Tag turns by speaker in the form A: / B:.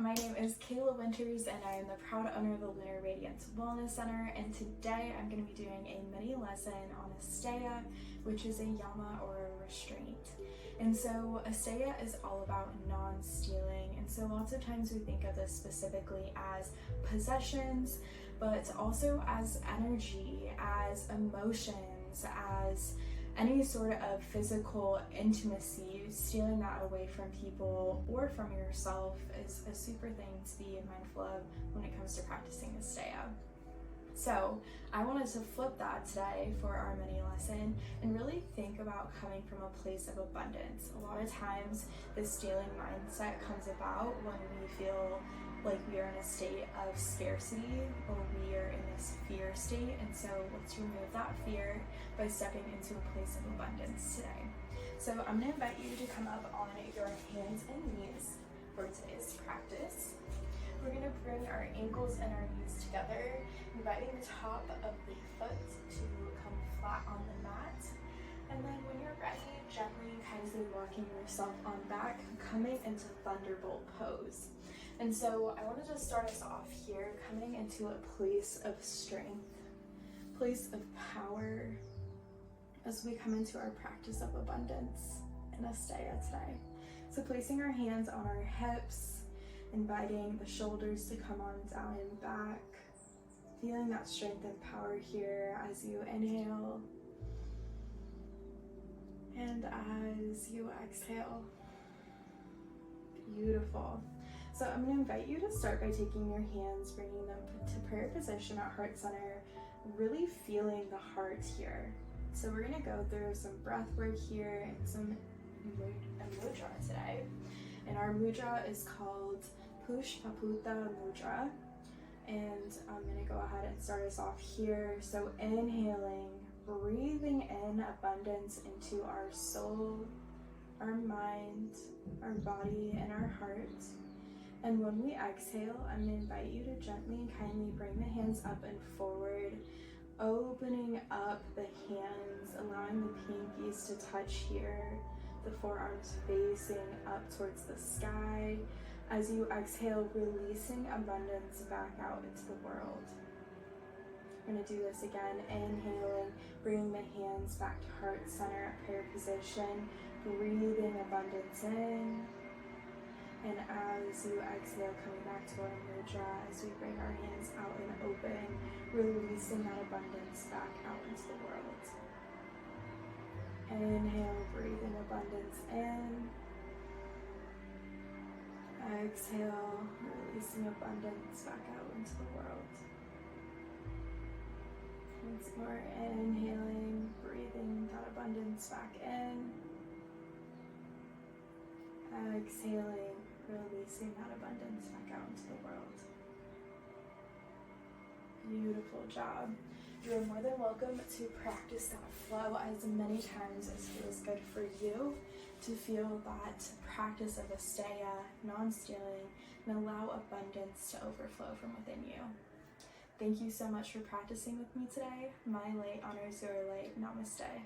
A: my name is Kayla Winters and I am the proud owner of the Lunar Radiance Wellness Center, and today I'm going to be doing a mini lesson on Asteya, which is a Yama or a restraint. And so Asteya is all about non-stealing, and so lots of times we think of this specifically as possessions, but also as energy, as emotions, as any sort of physical intimacy. Stealing that away from people or from yourself is a super thing to be mindful of when it comes to practicing Asteya. So I wanted to flip that today for our mini lesson and really think about coming from a place of abundance. A lot of times the stealing mindset comes about when we feel like we are in a state of scarcity or we are in this fear state, and so let's remove that fear by stepping into a place of abundance today. So I'm going to invite you to come up on your hands and knees for today's practice. We're going to bring our ankles and our knees together, inviting the top of the foot to come flat on the mat. And then when you're ready, gently kindly walking yourself on back, coming into thunderbolt pose. And so I wanted to start us off here, coming into a place of strength, place of power, as we come into our practice of abundance in Asteya today. So placing our hands on our hips, inviting the shoulders to come on down and back, feeling that strength and power here as you inhale and as you exhale. Beautiful. So I'm going to invite you to start by taking your hands, bringing them to prayer position at heart center, really feeling the heart here. So we're going to go through some breath work here and some mudra today. And our mudra is called Pushpaputa Mudra. And I'm going to go ahead and start us off here. So inhaling, breathing in abundance into our soul, our mind, our body, and our heart. And when we exhale, I'm going to invite you to gently and kindly bring the hands up and forward, opening up the hands, allowing the pinkies to touch here, the forearms facing up towards the sky. As you exhale, releasing abundance back out into the world. We're going to do this again, inhaling, bringing the hands back to heart center at prayer position, breathing abundance in. And as you exhale, coming back to our mudra, as we bring our hands out and open, releasing that abundance back out into the world. Inhale, breathing abundance in. Exhale, releasing abundance back out into the world. Once more, inhaling, breathing that abundance back in. Exhaling, releasing that abundance back out into the world. Beautiful job. You're more than welcome to practice that flow as many times as feels good for you, to feel that practice of Asteya, non-stealing, and allow abundance to overflow from within you. Thank you so much for practicing with me today. My light honors your light. Namaste.